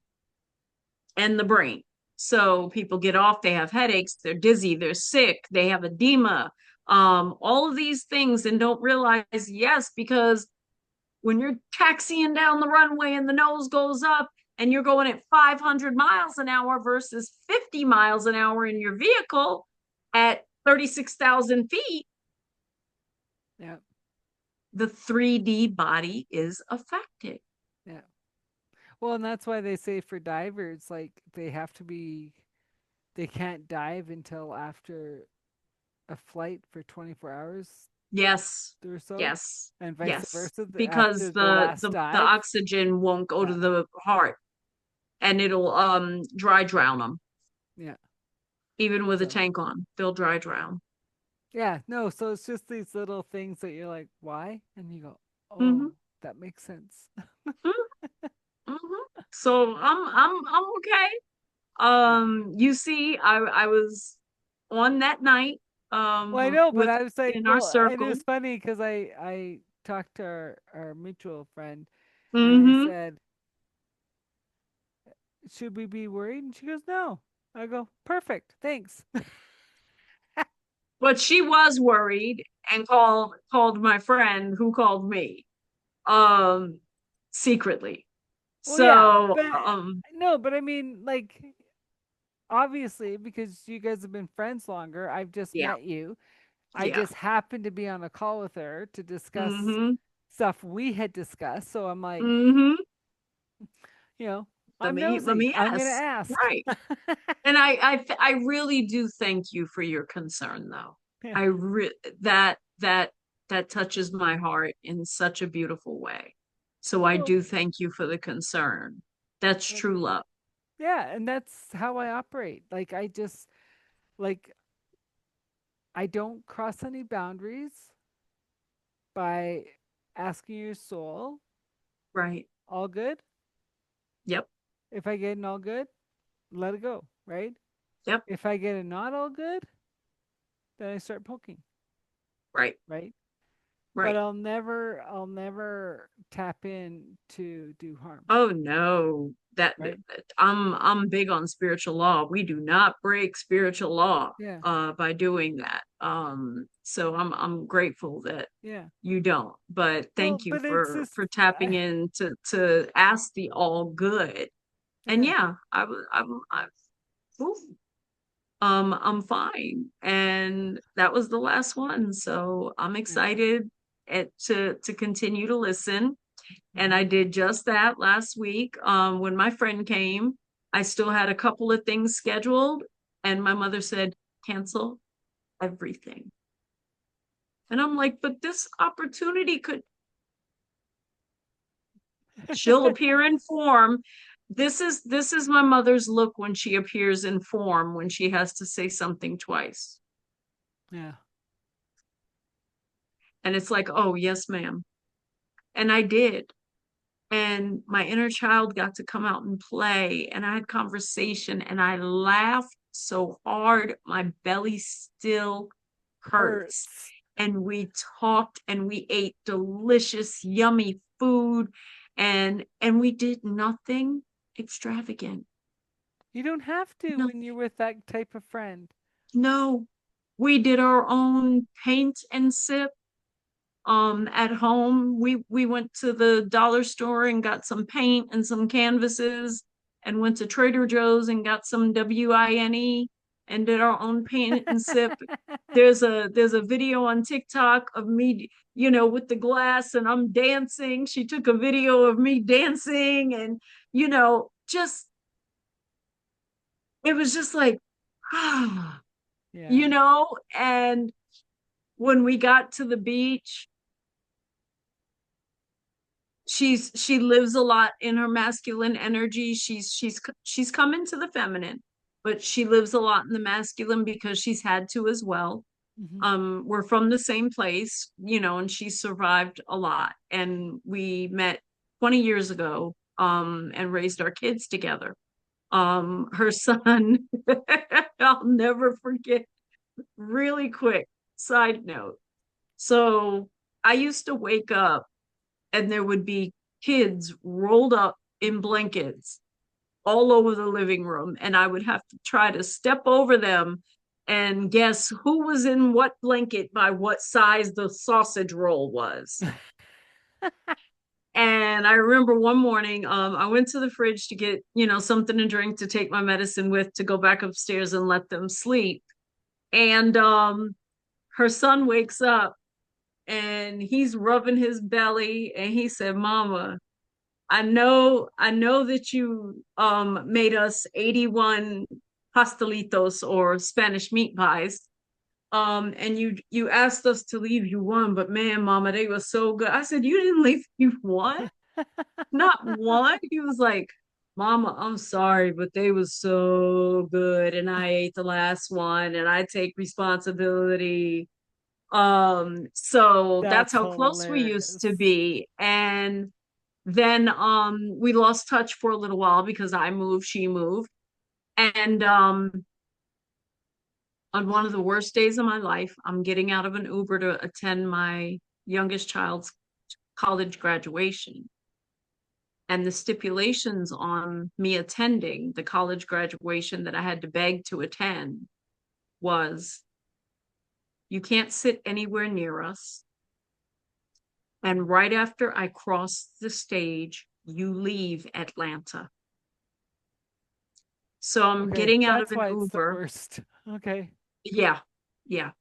the brain. So people get off, they have headaches, they're dizzy, they're sick, they have edema, all of these things, and don't realize, yes, because when you're taxiing down the runway and the nose goes up and you're going at 500 miles an hour versus 50 miles an hour in your vehicle at 36,000 feet, yeah, the 3D body is affected. yeah. Well, and that's why they say for divers, like they can't dive until after a flight for 24 hours Yes, or so, yes, and vice yes. versa Because after their last the dive. oxygen won't go to Yeah, the heart, and it'll dry drown them. yeah. Even with a So, tank on, they'll dry drown. yeah, no, so it's just these little things that you're like, why? And you go, Mm-hmm. oh, that makes sense. Mm-hmm. So I'm okay. Yeah. You see, I was on that night Well, I know, but with I was like, in our well, and it circle. was funny because I talked to our mutual friend, and I Mm-hmm. said, should we be worried? And she goes, no. I go, perfect, thanks. But she was worried and called my friend, who called me um secretly. Well, yeah, So but no, but I mean, like, obviously, because you guys have been friends longer, I've just yeah, met you. I yeah. just happened to be on a call with her to discuss Mm-hmm. stuff we had discussed. So I'm like, Mm-hmm. you know, Let I'm me nosy. I'm gonna ask. ask. Right. And I really do thank you for your concern, though. Yeah. I re that that touches my heart in such a beautiful way. So I Well, do thank you for the concern. That's and true love. yeah, and that's how I operate. Like I just like I don't cross any boundaries by asking your soul, Right. all good? Yep. If I get an all good, let it go, right? Yep. If I get a not all good, then I start poking, Right. right? But Right. I'll never tap in to do harm, Oh no. right? I'm big on spiritual law. We do not break spiritual law Yeah. by doing that. So I'm grateful that Yeah. you don't. But Well, thank you but it's just for tapping in to ask the all good. And yeah. yeah, ooh, I'm fine. And that was the last one. So I'm Yeah. excited to continue to listen. And Hmm. I did just that last week when my friend came. I still had a couple of things scheduled, and my mother said, cancel everything. And I'm like, but this opportunity could, she'll appear in form. This is my mother's look when she appears in form, when she has to say something twice. Yeah. And it's like, oh, yes, ma'am. And I did. And my inner child got to come out and play, and I had conversation, and I laughed so hard my belly still hurts. Hurts. And we talked and we ate delicious yummy food, and we did nothing extravagant. You don't have to No, when you're with that type of friend. no. We did our own paint and sip. At home, we went to the dollar store and got some paint and some canvases, and went to Trader Joe's and got some WINE and did our own paint and sip. There's a video on TikTok of me, with the glass, and I'm dancing. She took a video of me dancing, and just it was just like, ah, Yeah. and when we got to the beach, she lives a lot in her masculine energy. She's come into the feminine, but she lives a lot in the masculine because she's had to as well. Hmm. We're from the same place, and she survived a lot, and we met 20 years ago, and raised our kids together. Her son, I'll never forget. Really quick side note, so I used to wake up and there would be kids rolled up in blankets all over the living room, and I would have to try to step over them and guess who was in what blanket by what size the sausage roll was. And I remember one morning, I went to the fridge to get, something to drink to take my medicine with to go back upstairs and let them sleep. And her son wakes up and he's rubbing his belly, and he said, Mama, I know that you made us 81 pastelitos, or Spanish meat pies. And you asked us to leave you one, but man, Mama, they were so good. I said, you didn't leave you one? Not one? He was like, Mama, I'm sorry, but they were so good. And I ate the last one, and I take responsibility. So that's That's how close we used to hilarious. be. And then we lost touch for a little while because I moved, she moved. And on one of the worst days of my life, I'm getting out of an Uber to attend my youngest child's college graduation. And the stipulations on me attending the college graduation that I had to beg to attend was, you can't sit anywhere near us. And right after I cross the stage, you leave Atlanta. So I'm Okay, getting out of that's an why it's the Uber. worst. Okay. Yeah, yeah.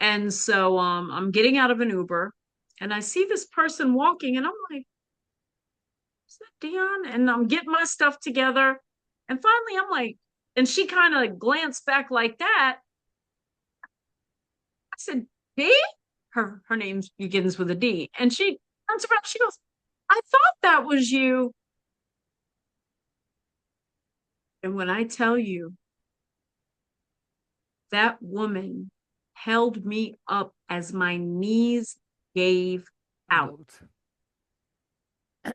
And so I'm getting out of an Uber, and I see this person walking, and I'm like, is that Dion? And I'm getting my stuff together. And finally I'm like, and she kind of glanced back like that. I said, D? Her name begins with a D. And she turns around, she goes, I thought that was you. And when I tell you, that woman held me up as my knees gave out. Out.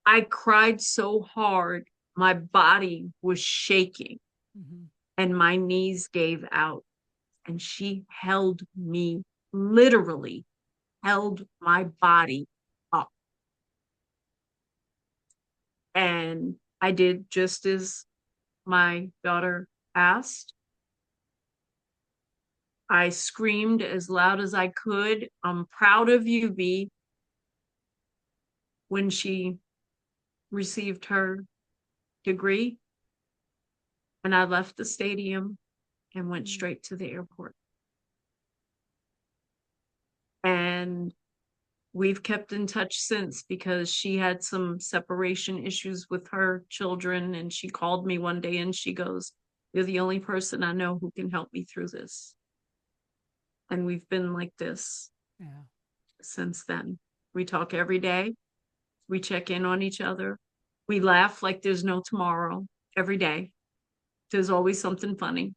I cried so hard, my body was shaking, Hmm. and my knees gave out. And she held me, literally held my body up. And I did just as my daughter asked. I screamed as loud as I could, I'm proud of you, B, when she received her degree. And I left the stadium and went Mm. straight to the airport. And we've kept in touch since because she had some separation issues with her children. And she called me one day and she goes, "You're the only person I know who can help me through this." And we've been like this Yeah. since then. We talk every day. We check in on each other. We laugh like there's no tomorrow every day. There's always something funny.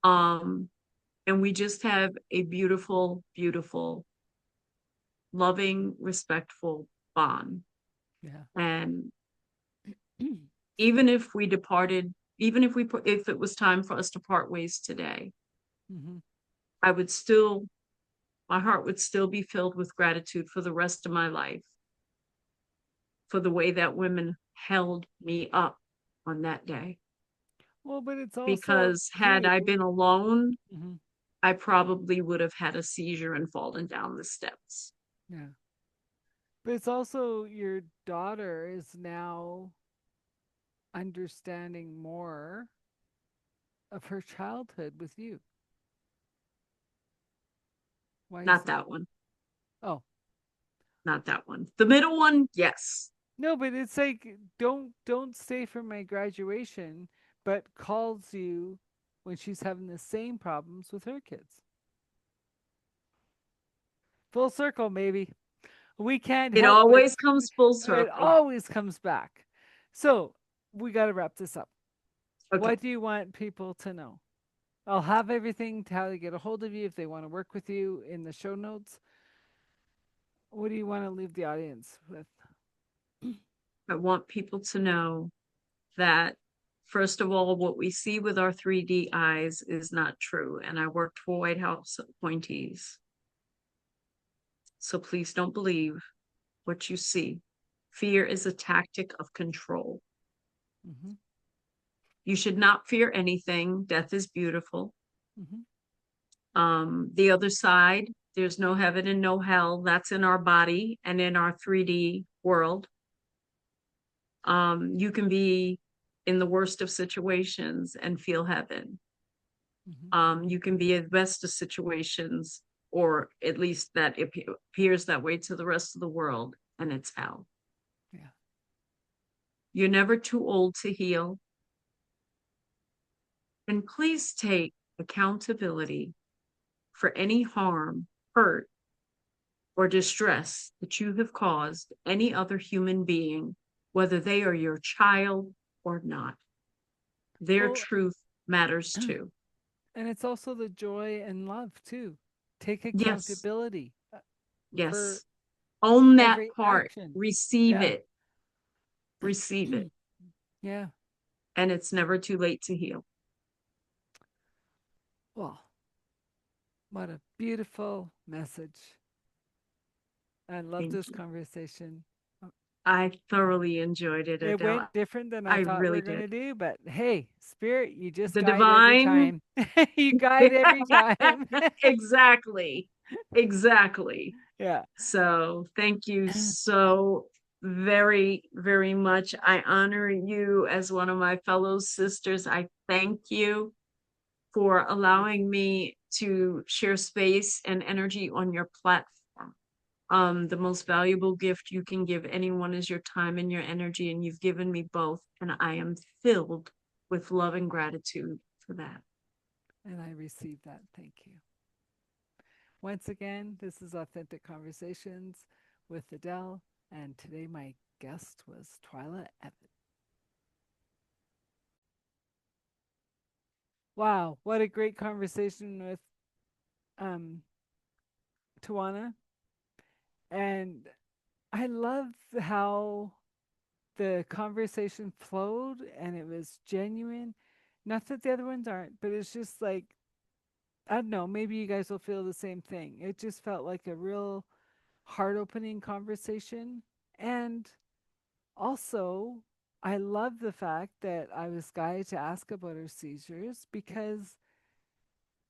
Um, and we just have a beautiful, beautiful, loving, respectful bond. Yeah. And even if we departed, even if if it was time for us to part ways today, Mm-hmm. I would still, my heart would still be filled with gratitude for the rest of my life, for the way that women held me up on that day. Well, but it's also Because had too. I been alone, Hmm. I probably would have had a seizure and fallen down the steps. Yeah. But it's also your daughter is now understanding more of her childhood with you. Why is Not that? that one. Oh, Not that one. The middle one, yes. no, but it's like don't stay for my graduation, but calls you when she's having the same problems with her kids. Full circle, maybe. We can't It help but always comes full it circle. always comes back. So we got to wrap this up. Okay. What do you want people to know? I'll have everything to how to get a hold of you if they want to work with you in the show notes. What do you want to leave the audience with? I want people to know that, first of all, what we see with our 3D eyes is not true. And I worked for White House appointees. So please don't believe what you see. Fear is a tactic of control. Mm-hmm, You should not fear anything. Death is beautiful. mm-hmm, The other side, there's no heaven and no hell. That's in our body and in our 3D world. You can be in the worst of situations and feel heaven. mm-hmm. You can be in the best of situations, or at least that it appears that way to the rest of the world, and it's hell. Yeah. You're never too old to heal. And please take accountability for any harm, hurt, or distress that you have caused any other human being, whether they are your child or not. Their Well, truth matters too. and it's also the joy and love too. Take Yes, accountability for yes. Own that every part, action. receive Yeah. it, receive it. Yeah. And it's never too late to heal. Well, what a beautiful message. I love Thank this you. conversation. I thoroughly enjoyed it, It Adele. went different than I I thought we really were going did. to do, but hey, spirit, you just The guide every divine. time. You guide every time. Exactly. Exactly. Yeah. So thank you so very, very much. I honor you as one of my fellow sisters. I thank you for allowing me to share space and energy on your platform. The most valuable gift you can give anyone is your time and your energy, and you've given me both. And I am filled with love and gratitude for that. And I received that. Thank you. Once again, this is Authentic Conversations with Adele, and today my guest was Twyla Evette. Wow, what a great conversation with um, Tawana. And I love how the conversation flowed and it was genuine. Not that the other ones aren't, but it's just like, I don't know, maybe you guys will feel the same thing. It just felt like a real heart opening conversation. And also, I love the fact that I was guided to ask about her seizures because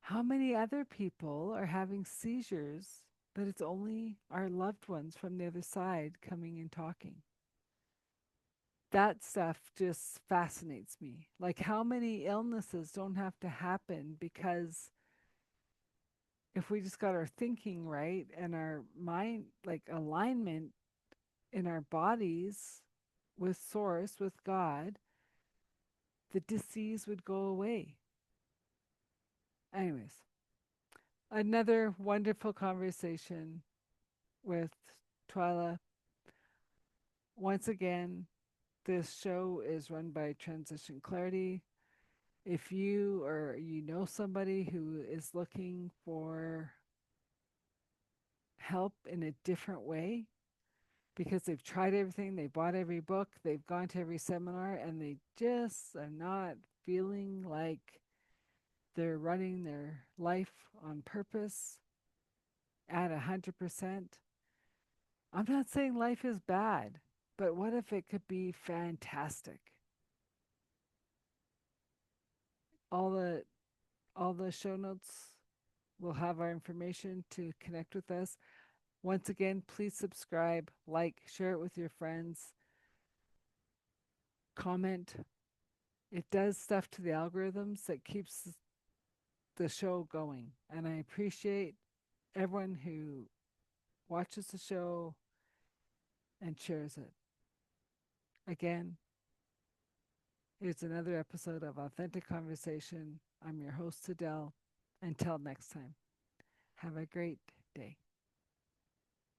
how many other people are having seizures, but it's only our loved ones from the other side coming and talking? That stuff just fascinates me. Like, how many illnesses don't have to happen because if we just got our thinking right and our mind, like alignment in our bodies with Source, with God, the disease would go away. Anyways, another wonderful conversation with Twyla. Once again, this show is run by Transition Clarity. If you or you know somebody who is looking for help in a different way because they've tried everything, they bought every book, they've gone to every seminar, and they just are not feeling like they're running their life on purpose at 100%. I'm not saying life is bad, but what if it could be fantastic? All the all the show notes will have our information to connect with us. Once again, please subscribe, like, share it with your friends, comment. It does stuff to the algorithms that keeps the show going. And I appreciate everyone who watches the show and shares it. Again, it's another episode of Authentic Conversation. I'm your host, Adele. Until next time, have a great day.